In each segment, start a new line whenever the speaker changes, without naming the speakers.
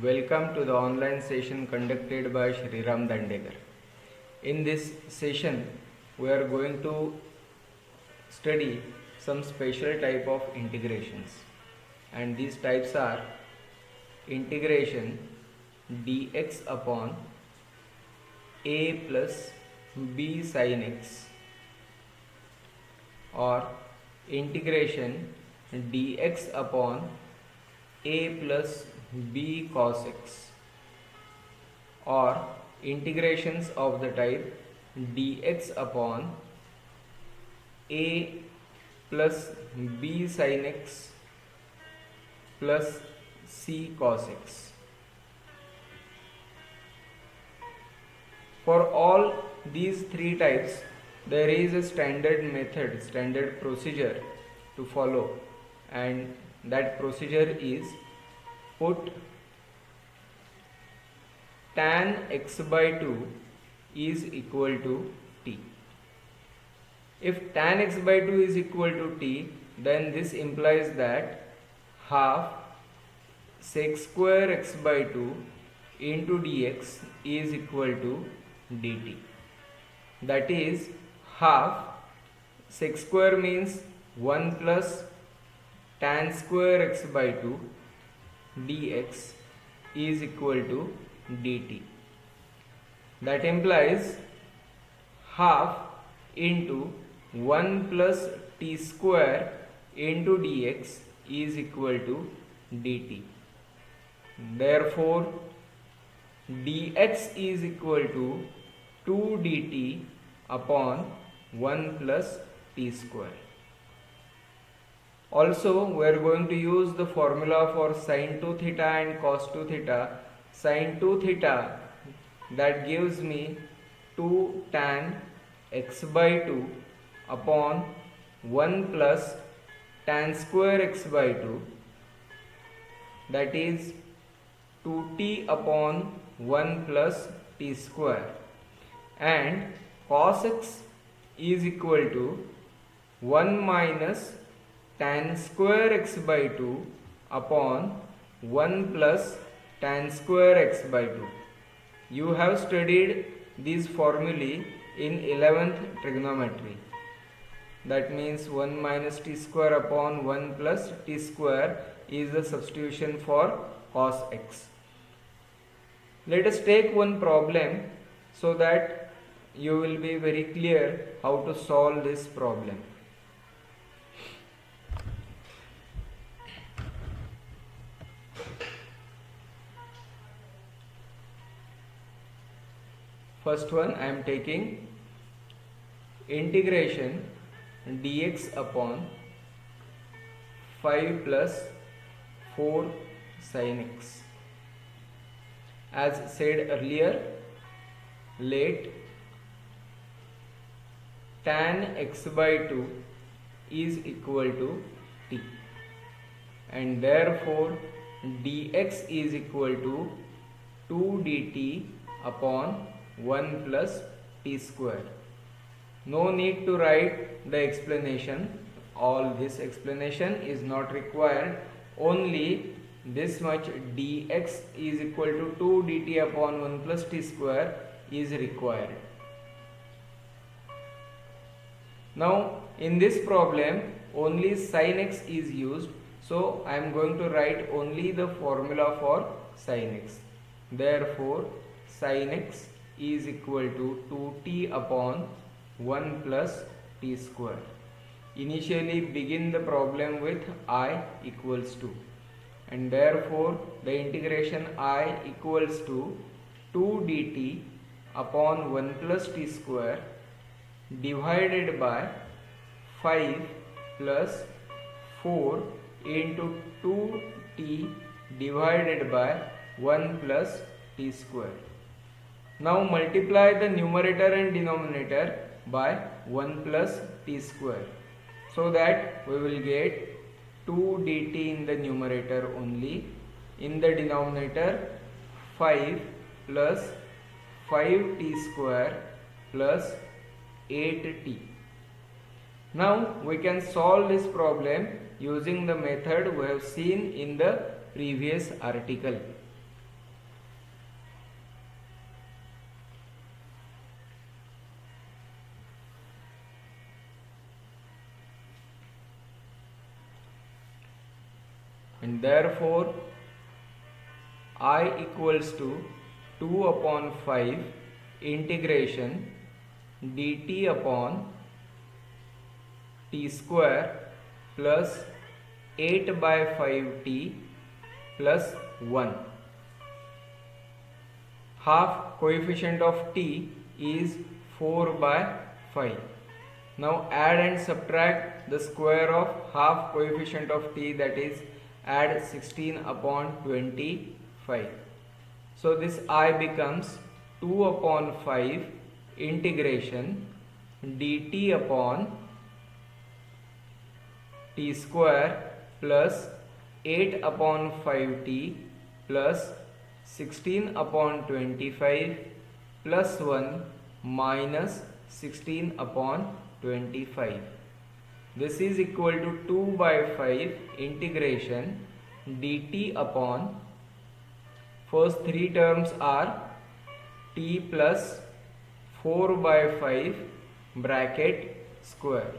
Welcome to the online session conducted by Shriram Dandekar. In this session, we are going to study some special type of integrations, and these types are integration dx upon a plus b sin x, or integration dx upon a plus b cos x, or integrations of the type dx upon a plus b sin x plus c cos x. For all these three types, there is a standard method, standard procedure to follow, and that procedure is put tan x by 2 is equal to t. If tan x by 2 is equal to t, then this implies that half sec square x by 2 into dx is equal to dt. That is, half sec square means 1 plus tan square x by 2 dx is equal to dt. That implies half into 1 plus t square into dx is equal to dt. Therefore, dx is equal to 2 dt upon 1 plus t square. Also, we are going to use the formula for sin 2 theta and cos 2 theta. Sin 2 theta, that gives me 2 tan x by 2 upon 1 plus tan square x by 2, that is 2t upon 1 plus t square, and cos x is equal to 1 minus tan square x by 2 upon 1 plus tan square x by 2. You have studied these formulae in 11th trigonometry. That means 1 minus t square upon 1 plus t square is the substitution for cos x. Let us take one problem so that you will be very clear how to solve this problem. First one, I am taking integration dx upon 5 plus 4 sin x. As said earlier, let tan x by 2 is equal to t, and therefore dx is equal to 2 dt upon 1 plus t square. No need to write the explanation. All this explanation is not required. Only this much dx is equal to 2 dt upon 1 plus t square is required. Now in this problem only sin x is used, so I am going to write only the formula for sin x. Therefore sin x is equal to 2t upon 1 plus t square. Initially begin the problem with I equals to, and therefore the integration I equals to 2 dt upon 1 plus t square divided by 5 plus 4 into 2t divided by 1 plus t square. Now multiply the numerator and denominator by 1 plus t square, so that we will get 2 dt in the numerator only. In the denominator 5 plus 5t square plus 8t. Now we can solve this problem using the method we have seen in the previous article. and therefore I equals to 2 upon 5 integration dt upon t square plus 8 by 5t plus 1. Half coefficient of t is 4 by 5. Now add and subtract the square of half coefficient of t, that is add 16 upon 25. So this I becomes 2 upon 5 integration dt upon t square plus 8 upon 5t plus 16 upon 25 plus 1 minus 16 upon 25. This is equal to 2 by 5 integration dt upon, first three terms are t plus 4 by 5 bracket square,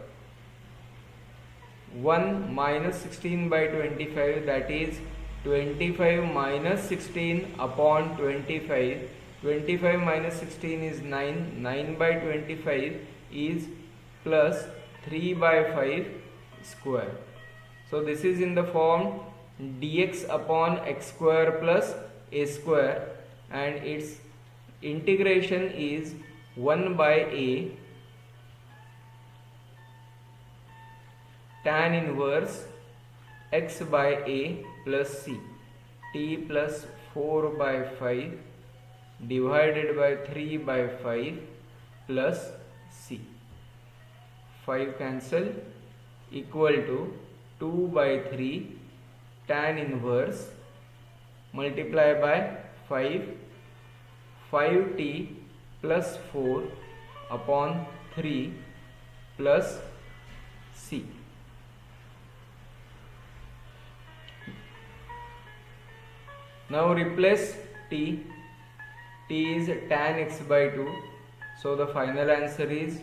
1 minus 16 by 25, that is 25 minus 16 upon 25. 25 minus 16 is 9. 9 by 25 is plus 3 by 5 square. So this is in the form dx upon x square plus a square, and its integration is 1 by a tan inverse x by a plus c, t plus 4 by 5 divided by 3 by 5 plus c. 5 cancel, equal to 2 by 3 tan inverse multiply by 5, 5t plus 4 upon 3 plus c. Now replace t. T is tan x by 2, so the final answer is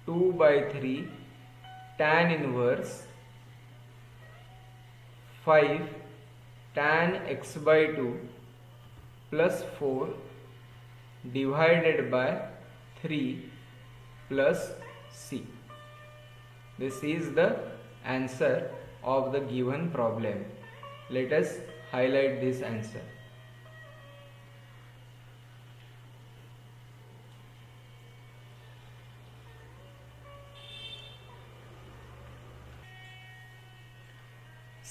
2 by 3 tan inverse 5 tan x by 2 plus 4 divided by 3 plus c. This is the answer of the given problem. Let us highlight this answer.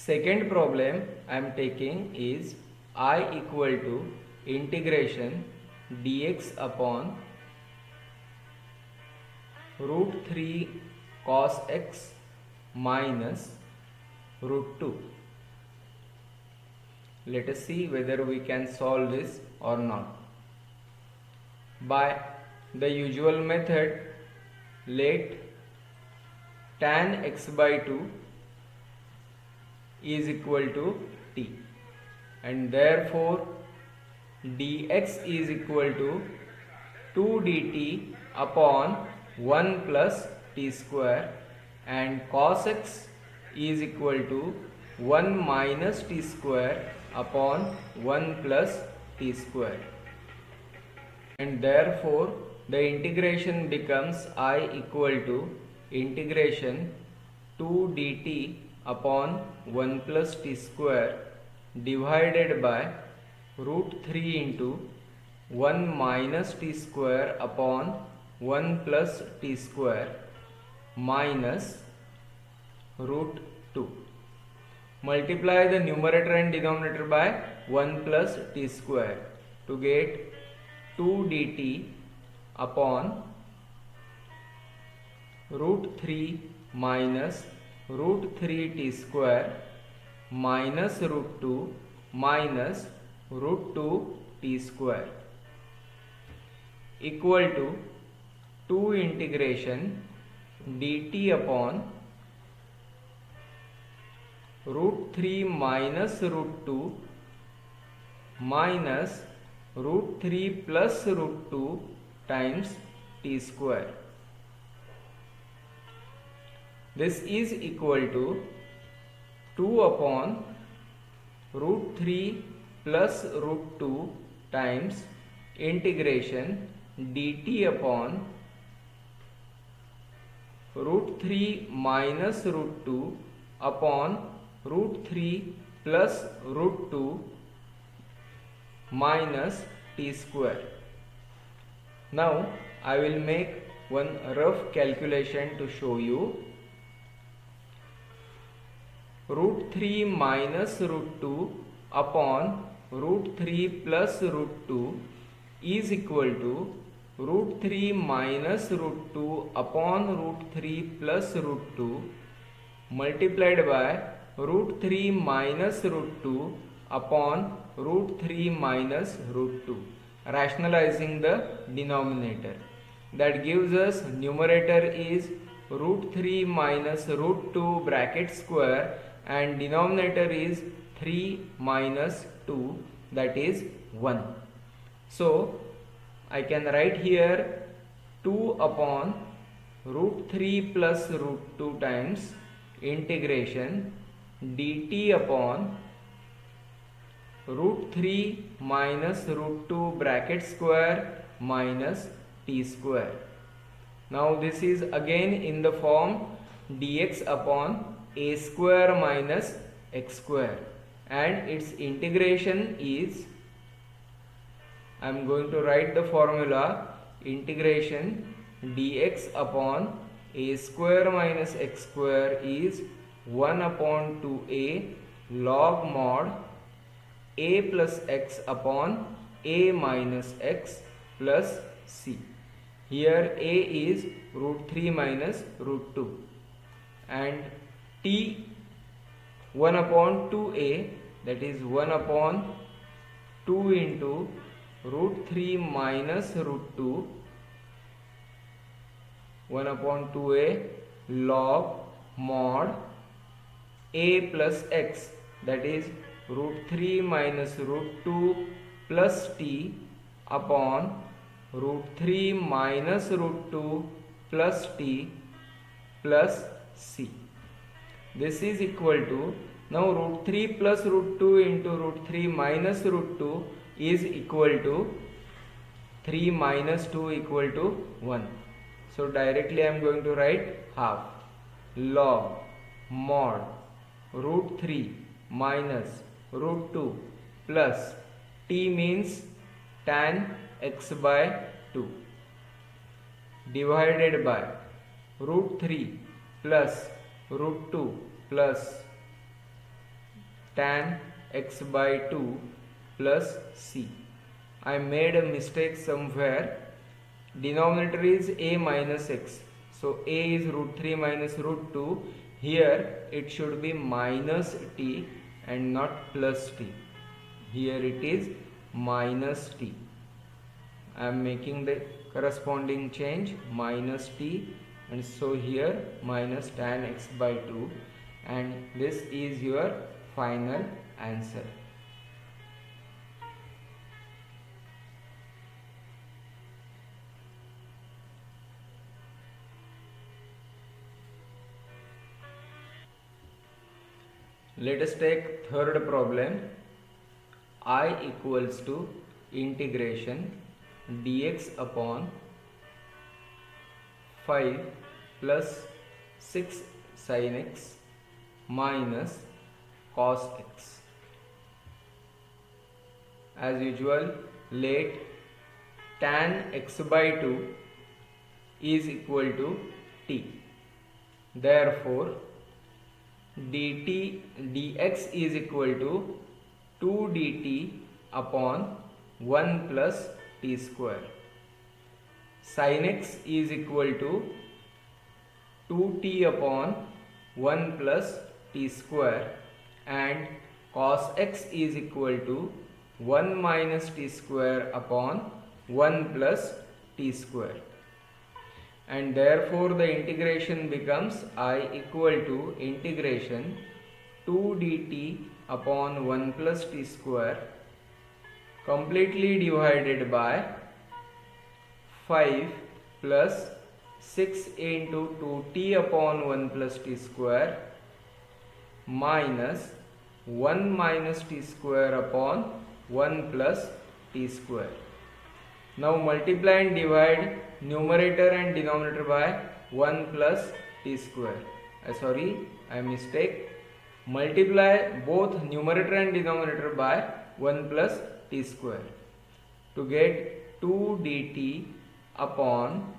Second problem I am taking is I equal to integration dx upon root 3 cos x minus root 2. Let us see whether we can solve this or not. By the usual method, let tan x by 2 is equal to t, and therefore dx is equal to 2 dt upon 1 plus t square, and cos x is equal to 1 minus t square upon 1 plus t square, and therefore the integration becomes I equal to integration 2 dt upon 1 plus t square divided by root 3 into 1 minus t square upon 1 plus t square minus root 2. Multiply the numerator and denominator by 1 plus t square to get 2 dt upon root 3 minus root 3 t square minus root 2 minus root 2 t square equal to 2 integration dt upon root 3 minus root 2 minus root 3 plus root 2 times t square. This is equal to 2 upon root 3 plus root 2 times integration dt upon root 3 minus root 2 upon root 3 plus root 2 minus t square. Now I will make one rough calculation to show you. Root 3 minus root 2 upon root 3 plus root 2 is equal to root 3 minus root 2 upon root 3 plus root 2 multiplied by root 3 minus root 2 upon root 3 minus root 2, rationalizing the denominator. That gives us numerator is root 3 minus root 2 bracket square and denominator is 3 minus 2, that is 1. So I can write here 2 upon root 3 plus root 2 times integration dt upon root 3 minus root 2 bracket square minus t square. Now this is again in the form dx upon a square minus x square, and its integration is, I am going to write the formula, integration dx upon a square minus x square is 1 upon 2a log mod a plus x upon a minus x plus c. Here a is root 3 minus root 2 and t 1 upon 2a, that is 1 upon 2 into root 3 minus root 2 1 upon 2a log mod a plus x, that is root 3 minus root 2 plus t upon root 3 minus root 2 plus t plus c. This is equal to, now root 3 plus root 2 into root 3 minus root 2 is equal to 3 minus 2 equal to 1. So directly I am going to write half log mod root 3 minus root 2 plus t means tan x by 2 divided by root 3 plus root 2 plus tan x by 2 plus c. I made a mistake somewhere. Denominator is a minus x. So a is root 3 minus root 2. Here it should be minus t and not plus t. Here it is minus t. I am making the corresponding change minus t, and so here minus tan x by 2, and this is your final answer. Let us take third problem. I equals to integration dx upon 5 plus 6 sin x minus cos x. As usual, let tan x by 2 is equal to t. Therefore, dt dx is equal to 2 dt upon 1 plus t square. Sin x is equal to 2t upon 1 plus t square, and cos x is equal to 1 minus t square upon 1 plus t square. And therefore the integration becomes I equal to integration 2 dt upon 1 plus t square completely divided by 5 plus 6 into 2t upon 1 plus t square minus 1 minus t square upon 1 plus t square. Now multiply and divide numerator and denominator by 1 plus t square. I mistake. Multiply both numerator and denominator by 1 plus t square to get 2 dt upon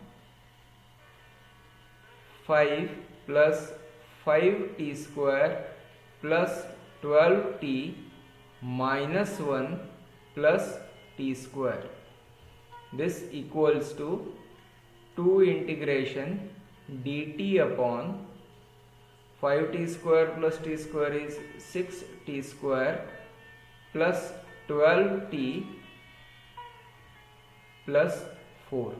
5 plus 5t square plus 12t minus 1 plus t square. This equals to 2 integration dt upon 5t square plus t square is 6t square plus 12t plus 4.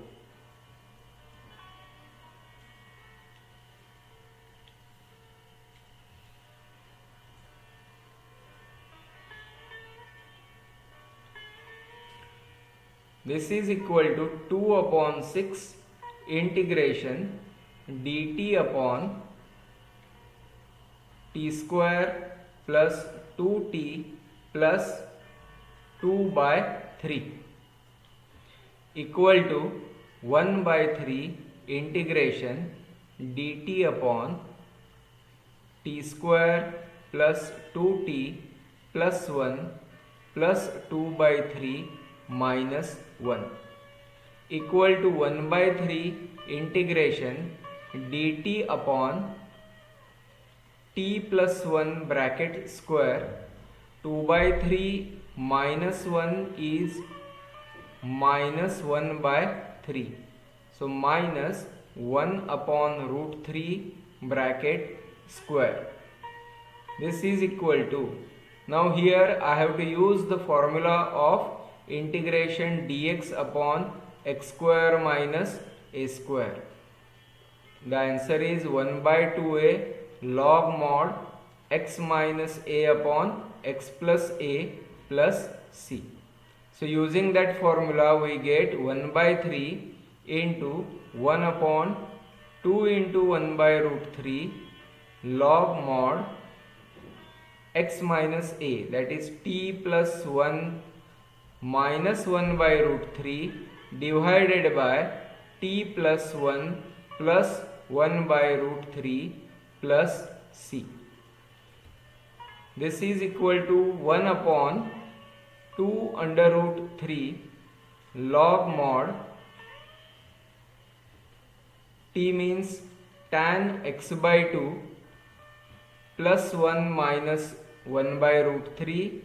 This is equal to 2 upon 6 integration dt upon t square plus 2t plus 2 by 3 equal to 1 by 3 integration dt upon t square plus 2t plus 1 plus 2 by 3 minus 1 equal to 1 by 3 integration dt upon t plus 1 bracket square 2 by 3 minus 1 is minus 1 by 3. So minus 1 upon root 3 bracket square. This is equal to, now here I have to use the formula of integration dx upon x square minus a square. The answer is 1 by 2a log mod x minus a upon x plus a plus c. So using that formula we get 1 by 3 into 1 upon 2 into 1 by root 3 log mod x minus a, that is t plus 1 minus 1 by root 3 divided by t plus 1 plus 1 by root 3 plus c. This is equal to 1 upon 2 under root 3 log mod t means tan x by 2 plus 1 minus 1 by root 3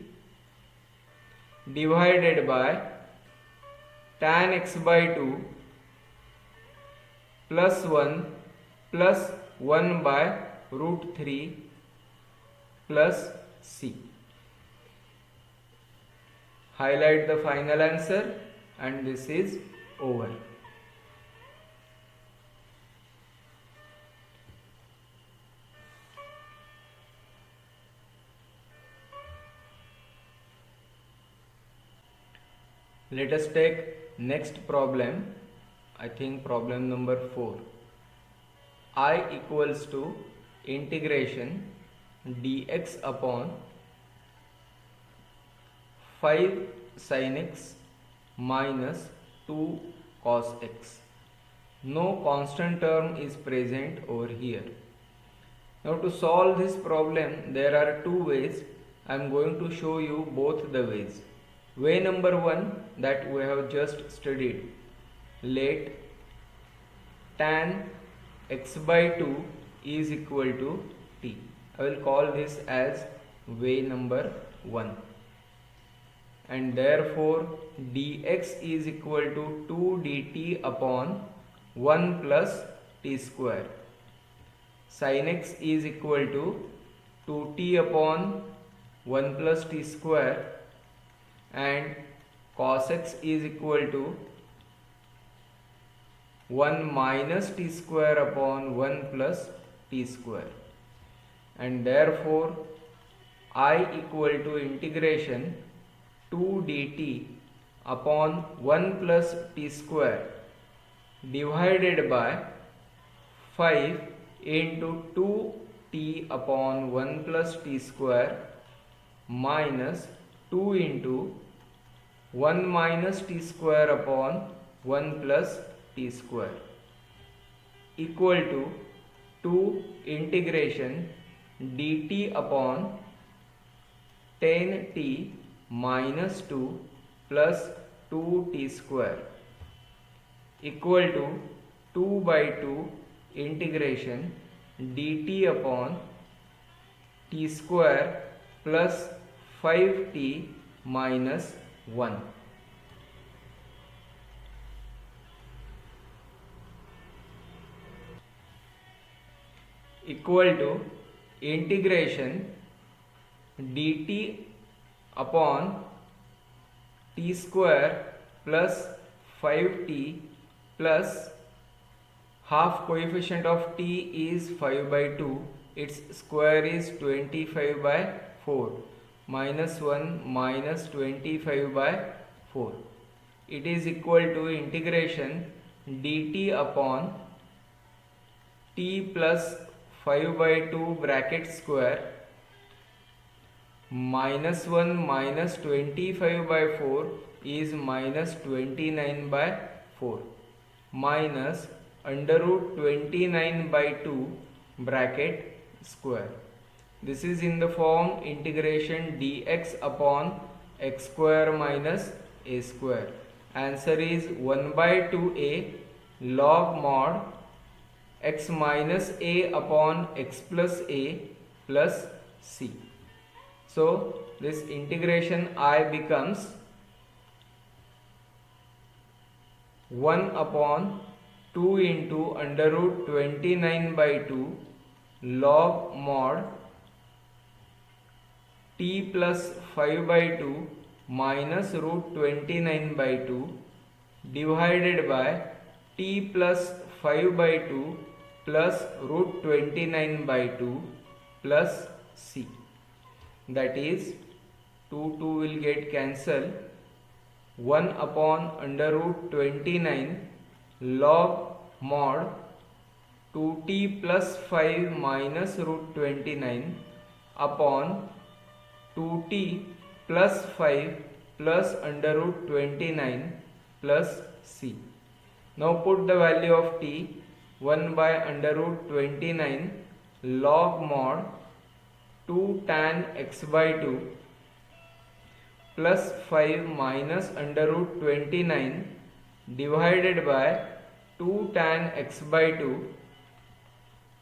divided by tan x by 2 plus 1 by root 3 plus c. Highlight the final answer and this is over. Let us take next problem. I think problem number 4. I equals to integration dx upon 5 sin x minus 2 cos x. No constant term is present over here. Now to solve this problem there are two ways. I am going to show you both the ways. Way number 1 that we have just studied. Let tan x by 2 is equal to t. I will call this as way number 1. And therefore dx is equal to 2 dt upon 1 plus t square. Sin x is equal to 2t upon 1 plus t square and cos x is equal to 1 minus t square upon 1 plus t square. And therefore I equal to integration 2 dt upon 1 plus t square divided by 5 into 2t upon 1 plus t square minus 2 into 1 minus t square upon 1 plus t square equal to 2 integration dt upon 10t minus 2 plus 2t square equal to 2 by 2 integration dt upon t square plus 5t minus 1 equal to integration dt upon t square plus 5t plus half coefficient of t is 5 by 2, its square is 25 by 4, minus 1 minus 25 by 4. It is equal to integration dt upon t plus 5 by 2 bracket square minus 1 minus 25 by 4 is minus 29 by 4 minus under root 29 by 2 bracket square. This is in the form integration dx upon x square minus a square. Answer is 1 by 2a log mod x minus a upon x plus a plus c. So this integration I becomes 1 upon 2 into under root 29 by 2 log mod t plus 5 by 2 minus root 29 by 2 divided by t plus 5 by 2 plus root 29 by 2 plus c. That is 2 will get cancelled. 1 upon under root 29 log mod 2t plus 5 minus root 29 upon 2t plus 5 plus under root 29 plus c. Now put the value of t. 1 by under root 29 log mod 2 tan x by 2 plus 5 minus under root 29 divided by 2 tan x by 2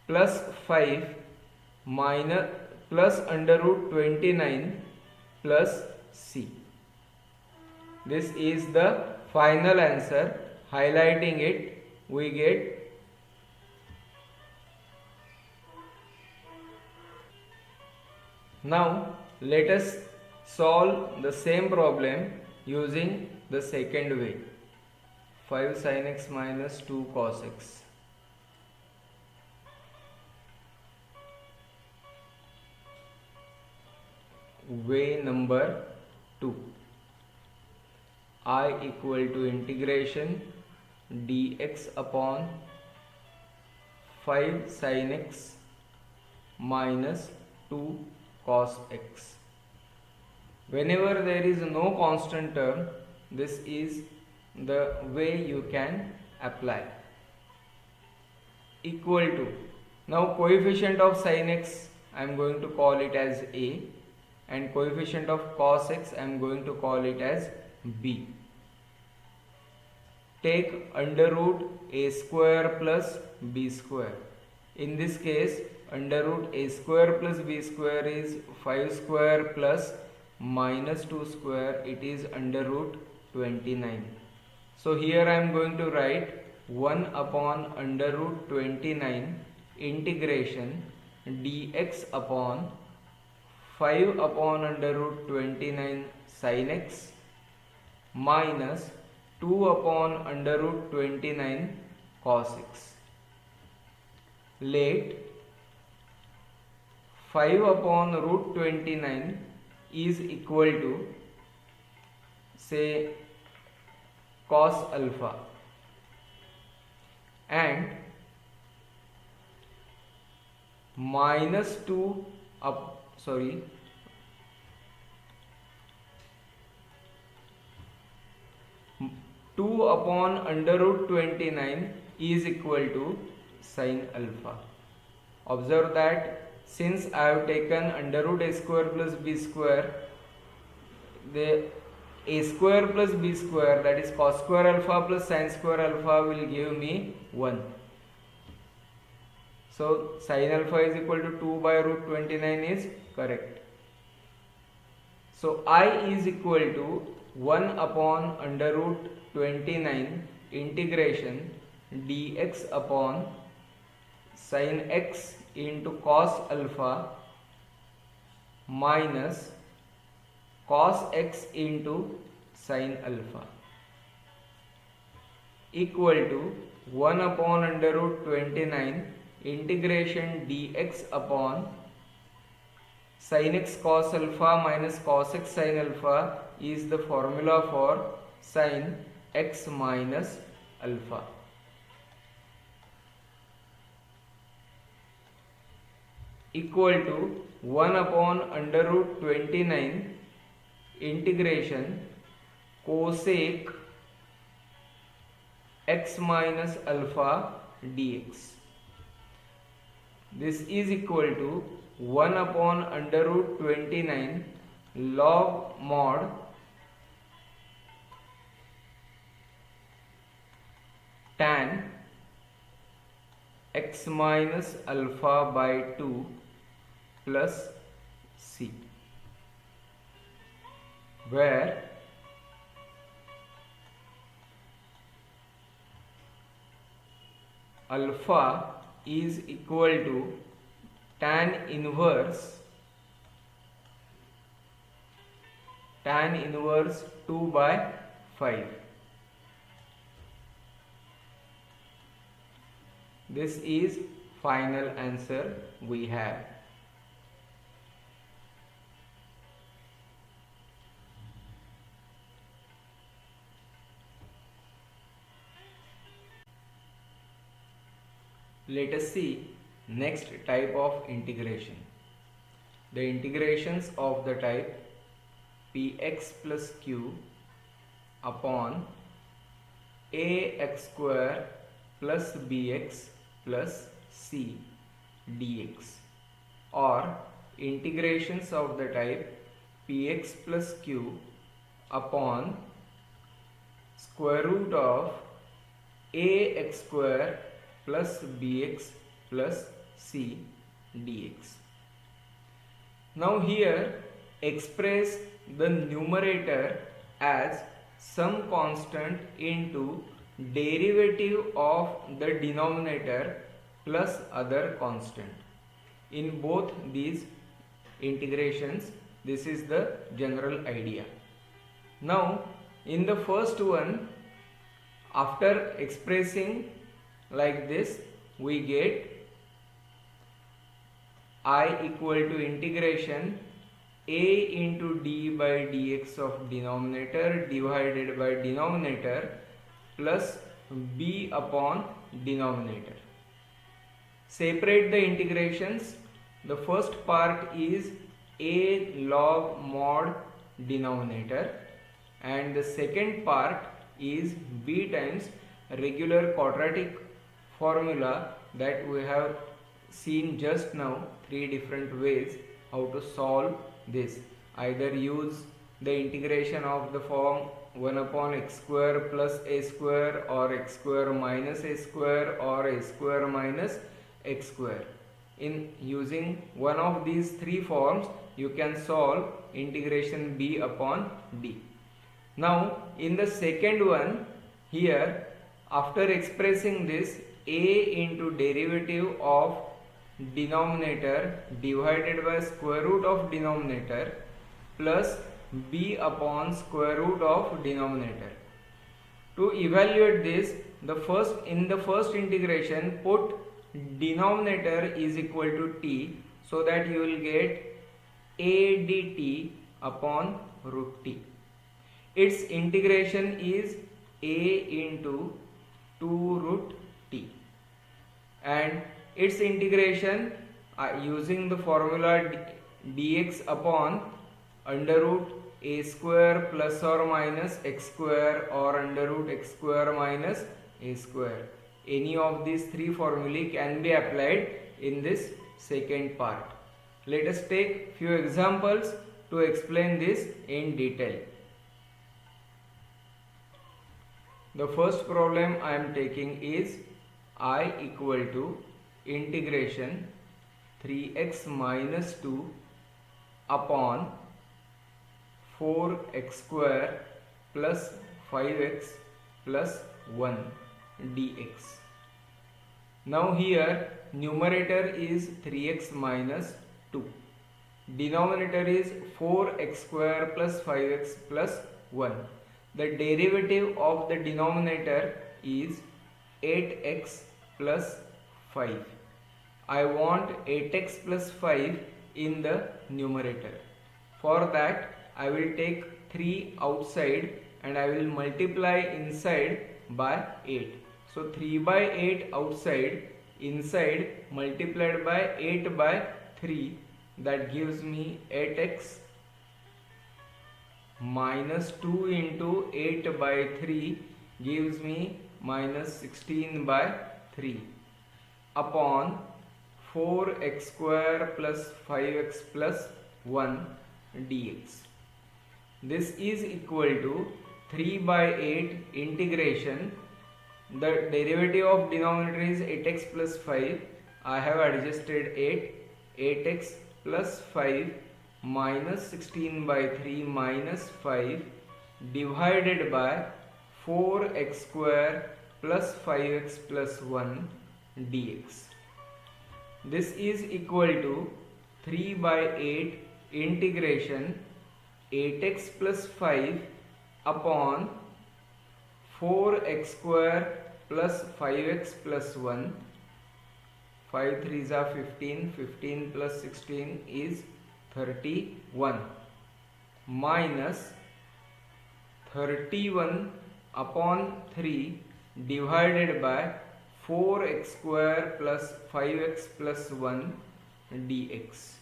plus 5 minus plus under root 29 plus c. This is the final answer. Highlighting it, we get now let us solve the same problem using the second way. 5 sin x minus 2 cos x. Way number 2. I equal to integration dx upon 5 sin x minus 2 cos x. Whenever there is no constant term, this is the way you can apply. Equal to, now coefficient of sin x I am going to call it as a, and coefficient of cos x I am going to call it as b. Take under root a square plus b square. In this case, under root a square plus b square is 5 square plus minus 2 square, it is under root 29. So here I am going to write 1 upon under root 29 integration dx upon 5 upon under root 29 sin x minus 2 upon under root 29 cos x. Let 5 upon root 29 is equal to, say, cos alpha, and minus 2 up, 2 upon under root 29 is equal to sin alpha. Observe that since I have taken under root a square plus b square, the a square plus b square, that is cos square alpha plus sin square alpha, will give me 1. So sin alpha is equal to 2 by root 29 is correct. So I is equal to 1 upon under root 29 integration dx upon sin x into cos alpha minus cos x into sin alpha equal to 1 upon under root 29 integration dx upon sin x cos alpha minus cos x sin alpha is the formula for sin x minus alpha. Equal to 1 upon under root 29 integration cosec x minus alpha dx. This is equal to 1 upon under root 29 log mod tan x minus alpha by 2 plus c, where alpha is equal to tan inverse 2 by 5. This is final answer we have. Let us see next type of integration. The integrations of the type px plus q upon ax square plus bx plus c dx, or integrations of the type px plus q upon square root of ax square plus bx plus c dx. Now here express the numerator as some constant into derivative of the denominator plus other constant. In both these integrations, this is the general idea. Now in the first one, after expressing like this, we get I equal to integration a into d by dx of denominator divided by denominator plus b upon denominator. Separate the integrations. The first part is a log mod denominator, and the second part is b times regular quadratic formula that we have seen just now. 3 different ways how to solve this. Either use the integration of the form 1 upon x square plus a square, or x square minus a square, or a square minus x square. In using one of these 3 forms, you can solve integration b upon d. Now in the second one, here after expressing this a into derivative of denominator divided by square root of denominator plus b upon square root of denominator. To evaluate this, in the first integration put denominator is equal to t, so that you will get a dt upon root t. Its integration is a into 2 root t, and its integration using the formula dx upon under root a square plus or minus x square or under root x square minus a square. Any of these three formulae can be applied in this second part. Let us take few examples to explain this in detail. The first problem I am taking is I equal to integration 3x minus 2 upon 4x square plus 5x plus 1 dx. Now here numerator is 3x minus 2. Denominator is 4x square plus 5x plus 1. The derivative of the denominator is 8x plus 5. I want 8x plus 5 in the numerator. For that I will take 3 outside and I will multiply inside by 8. So 3 by 8 outside, inside multiplied by 8 by 3, that gives me 8x minus 2 into 8 by 3 gives me minus 16 by 3 upon 4x square plus 5x plus 1 dx. This is equal to 3 by 8 integration. The derivative of denominator is 8x plus 5. I have adjusted 8x plus 5 minus 16 by 3 minus 5 divided by 4x square plus 5x plus 1 dx. This is equal to 3 by 8 integration 8x plus 5 upon 4x square plus 5x plus 1. 5 3s are 15, 15 plus 16 is 31 minus 31 upon 3 divided by 4x square plus 5x plus 1 dx.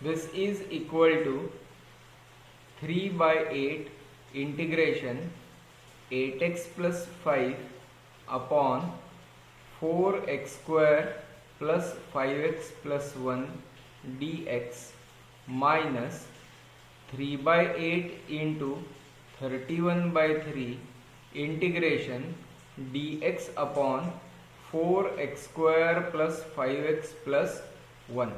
This is equal to 3 by 8 integration 8x plus 5 upon 4x square plus 5x plus 1 dx minus 3 by 8 into 31 by 3 integration dx upon 4x square plus 5x plus 1.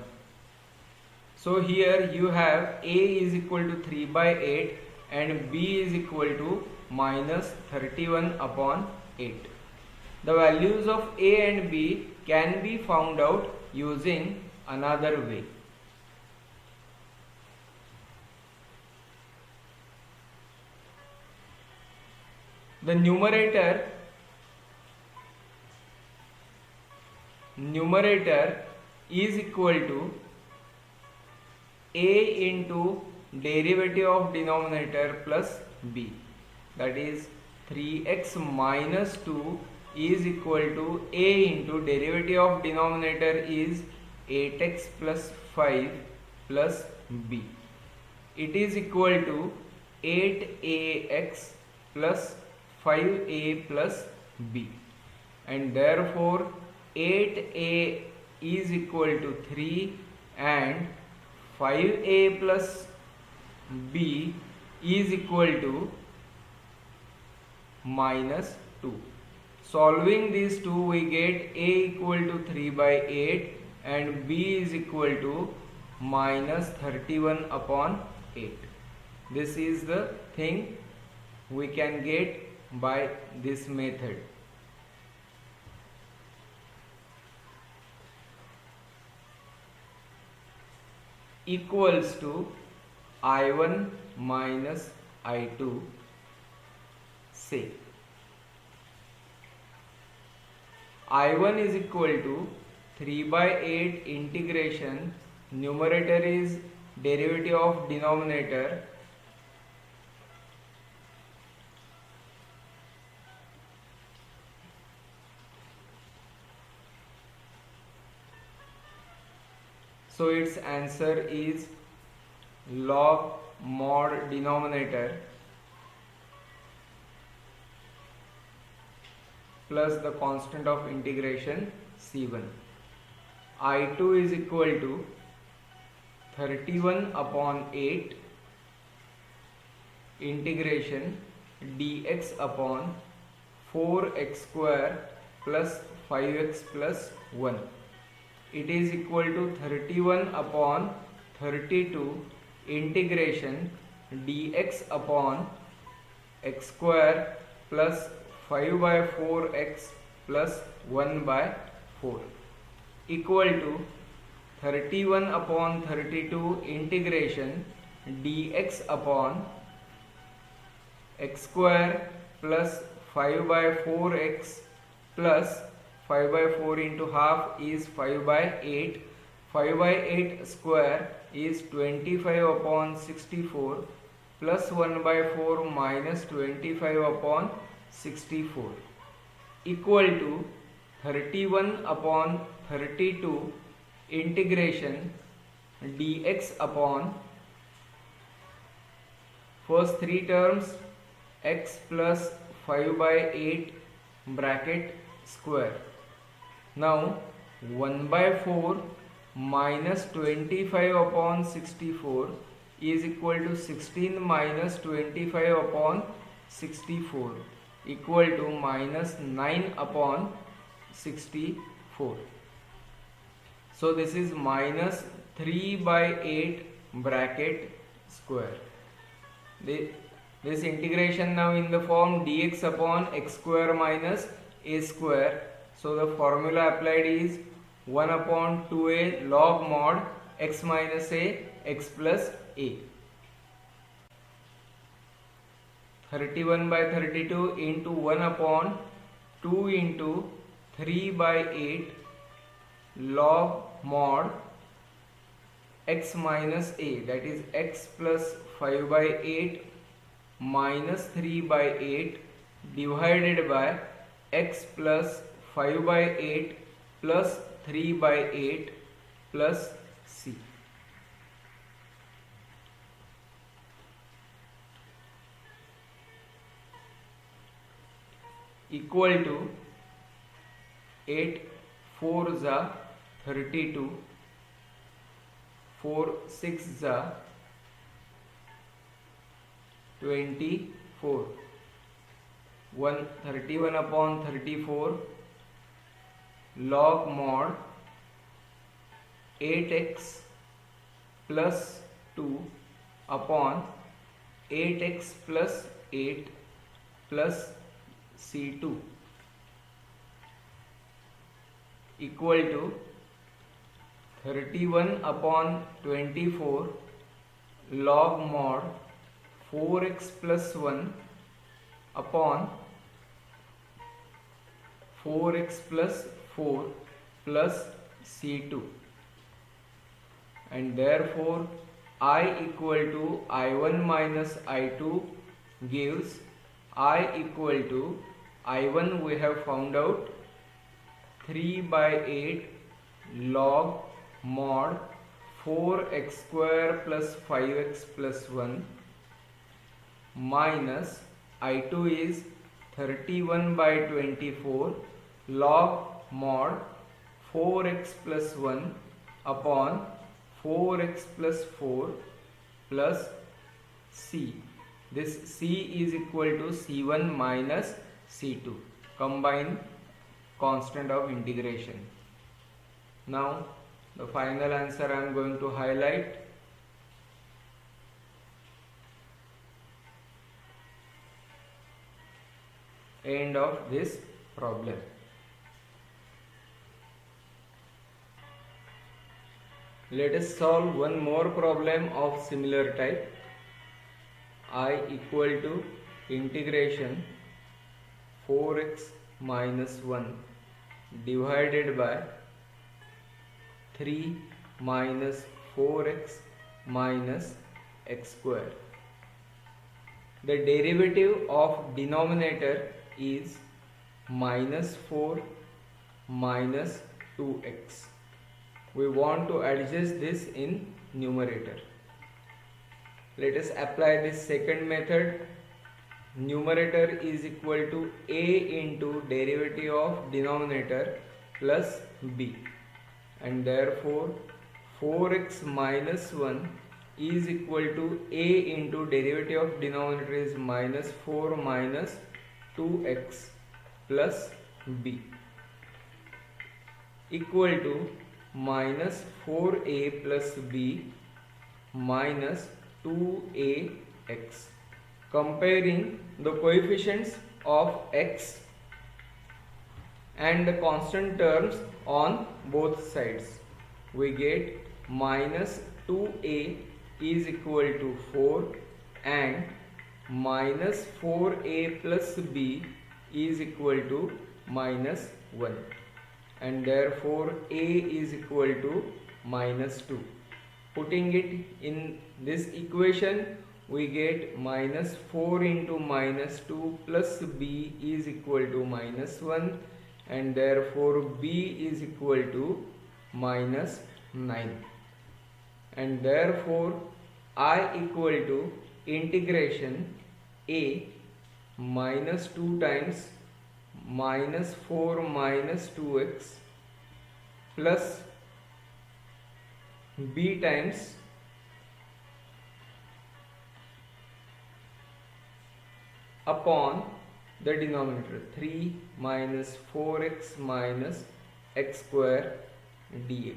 So here you have a is equal to 3 by 8 and b is equal to minus 31 upon 8. The values of a and b can be found out using another way. The numerator is equal to a into derivative of denominator plus b, that is 3x minus 2 is equal to a into derivative of denominator is 8x plus 5 plus b. It is equal to 8ax plus 5a plus b, and therefore 8a is equal to 3 and 5a plus b is equal to minus 2. Solving these two, we get a equal to 3 by 8 and b is equal to minus 31 upon 8. This is the thing we can get by this method. Equals to I1 minus I2, say I1 is equal to 3 by 8 integration, numerator is derivative of denominator So its answer is log mod denominator plus the constant of integration c1. I2 is equal to 31 upon 8 integration dx upon 4x square plus 5x plus 1. It is equal to 31 upon 32 integration dx upon x square plus 5 by 4x plus 1 by 4 equal to 31 upon 32 integration dx upon x square plus 5 by 4x plus 5 by 4 into half is 5 by 8. 5 by 8 square is 25 upon 64 plus 1 by 4 minus 25 upon 64 equal to 31 upon 32 integration dx upon first three terms x plus 5 by 8 bracket square. Now 1 by 4 minus 25 upon 64 is equal to 16 minus 25 upon 64 equal to minus 9 upon 64. So this is minus 3 by 8 bracket square. This integration now in the form dx upon x square minus a square. So the formula applied is 1 upon 2a log mod x minus a x plus a. 31 by 32 into 1 upon 2 into 3 by 8 log mod x minus a, that is x plus 5 by 8 minus 3 by 8 divided by x plus 5 by 8 plus 3 by 8 plus c. Equal to 8 4 za 32, 4 6 za 24, 31 upon 34 log mod 8x plus 2 upon 8x plus 8 plus c2 equal to 31 upon 24 log mod 4x plus 1 upon 4x plus 4 plus c2, and therefore I equal to I1 minus I2 gives I equal to I1 we have found out 3 by 8 log mod 4x square plus 5x plus 1 minus I2 is 31 by 24 log mod 4x plus 1 upon 4x plus 4 plus c. This c is equal to c1 minus c2, combined constant of integration. Now the final answer I am going to highlight. End of this problem. Let us solve one more problem of similar type. I equal to integration 4x minus 1 divided by 3 minus 4x minus x square. The derivative of denominator is minus 4 minus 2x. we want to adjust this in numerator. Let us apply this second method. Numerator is equal to a into derivative of denominator plus b, and therefore 4x minus 1 is equal to a into derivative of denominator is minus 4 minus 2x plus b equal to minus 4a plus b minus 2ax. Comparing the coefficients of x and the constant terms on both sides, we get minus 2a is equal to 4 and minus 4a plus b is equal to minus 1, and therefore a is equal to minus 2. Putting it in this equation, we get minus 4 into minus 2 plus b is equal to minus 1, and therefore b is equal to minus 9, and therefore I equal to integration a minus 2 times minus 4 minus 2x plus b times upon the denominator 3 minus 4x minus x square dx.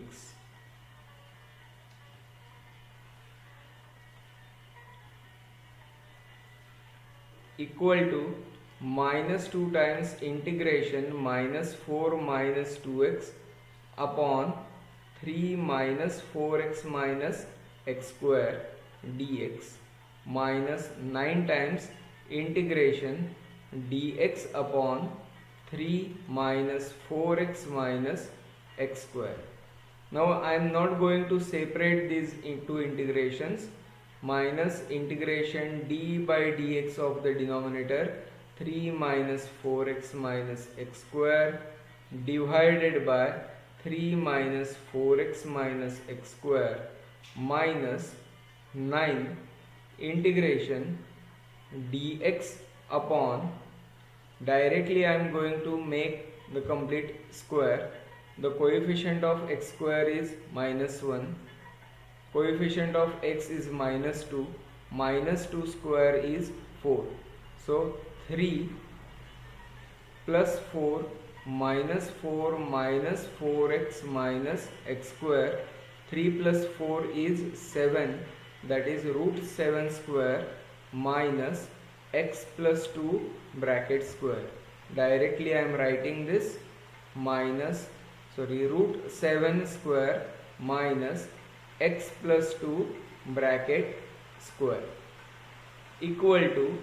Equal to minus 2 times integration minus 4 minus 2x upon 3 minus 4x minus x square dx minus 9 times integration dx upon 3 minus 4x minus x square. Now I am not going to separate these into integrations. Minus integration d by dx of the denominator 3 minus 4x minus x square divided by 3 minus 4x minus x square minus 9 integration dx upon, directly I am going to make the complete square. The coefficient of x square is minus 1, coefficient of x is minus 2, minus 2 square is 4. So 3 plus 4 minus 4 minus 4x minus x square, 3 plus 4 is 7, that is root 7 square minus x plus 2 bracket square. Directly I am writing this minus root 7 square minus x plus 2 bracket square equal to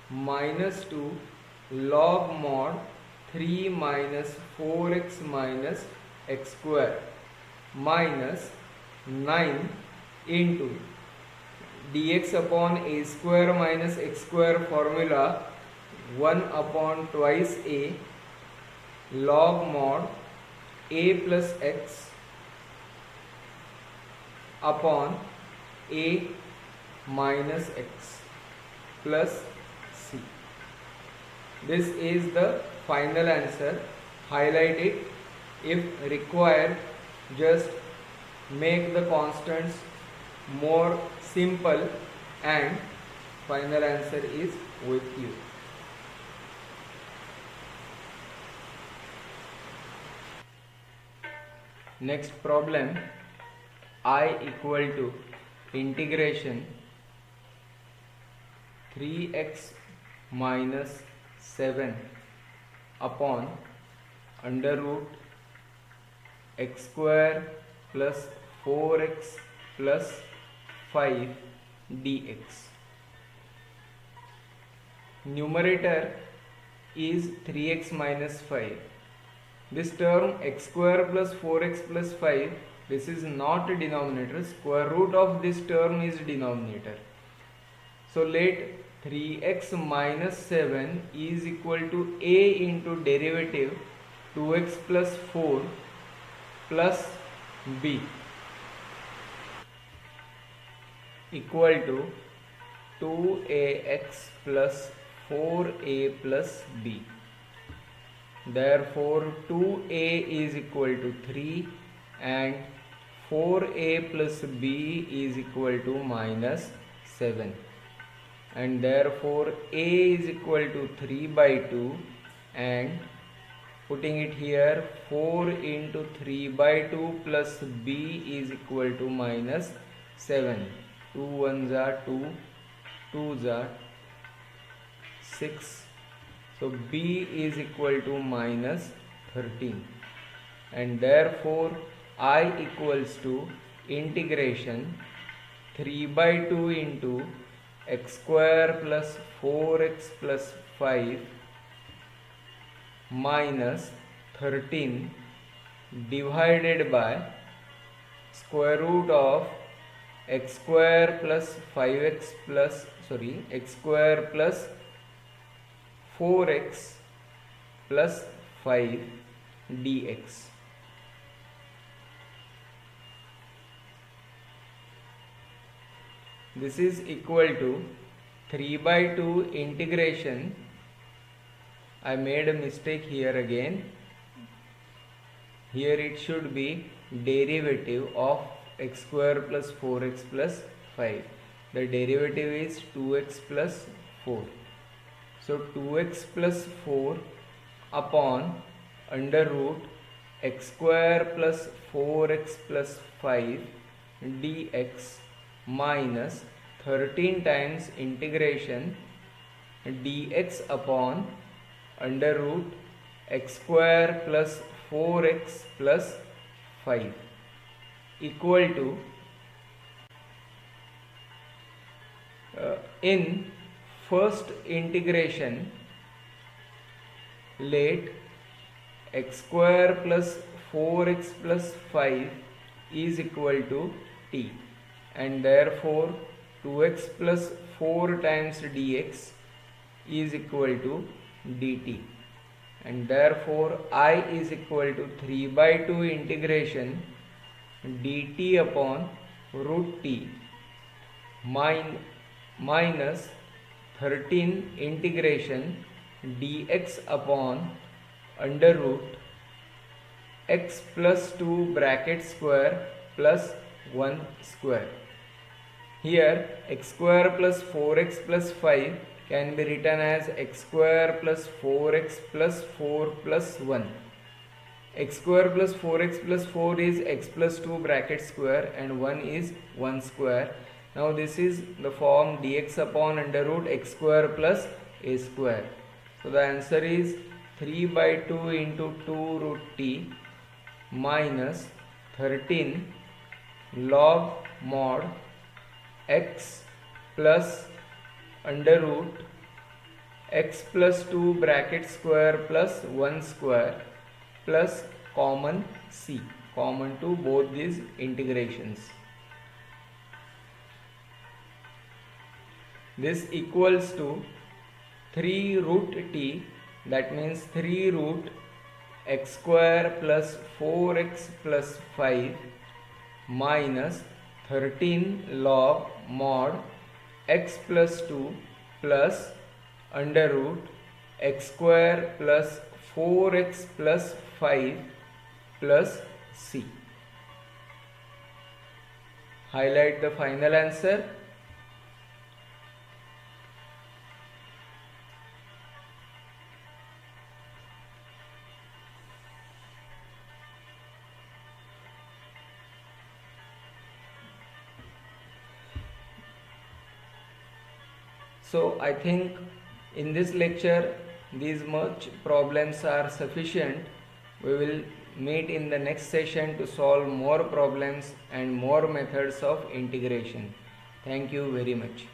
minus 2 log mod 3 minus 4x minus x square minus 9 into dx upon a square minus x square formula 1 upon twice a log mod a plus x upon a minus x plus c. This is the final answer. Highlight it. If required, just make the constants more simple and final answer is with you. Next problem, I equal to integration 3x minus 7 upon under root x square plus 4x plus 5 dx. Numerator is 3x minus 5. This term x square plus 4x plus 5, this is not a denominator. Square root of this term is denominator. So let 3x minus 7 is equal to a into derivative 2x plus 4 plus b equal to 2ax plus 4a plus b. Therefore 2a is equal to 3 and 4a plus b is equal to minus 7, and therefore a is equal to 3 by 2, and putting it here, 4 into 3 by 2 plus b is equal to minus 7. 2 1s are 2, 2s are 6. So b is equal to minus 13, and therefore I equals to integration 3 by 2 into x square plus 4x plus 5 minus 13 divided by square root of x square plus 5x plus x square plus 4x plus 5 dx. This is equal to 3 by 2 integration. I made a mistake here again. Here it should be derivative of x square plus 4x plus 5. The derivative is 2x plus 4. So 2x plus 4 upon under root x square plus 4x plus 5 dx minus 13 times integration dx upon under root x square plus 4x plus 5 equal to in first integration let x square plus 4x plus 5 is equal to t, and therefore 2x plus 4 times dx is equal to dt, and therefore I is equal to 3 by 2 integration dt upon root t minus 13 integration dx upon under root x plus 2 bracket square plus 1 square. Here x square plus 4x plus 5 can be written as x square plus 4x plus 4 plus 1. X square plus 4x plus 4 is x plus 2 bracket square and 1 is 1 square. Now this is the form dx upon under root x square plus a square. So the answer is 3 by 2 into 2 root t minus 13 log mod x plus under root x plus 2 bracket square plus 1 square plus common c, common to both these integrations. This equals to 3 root t, that means 3 root x square plus 4x plus 5 minus 13 log mod x plus 2 plus under root x square plus 4x plus 5 plus c. Highlight the final answer. So I think in this lecture these much problems are sufficient. We will meet in the next session to solve more problems and more methods of integration. Thank you very much.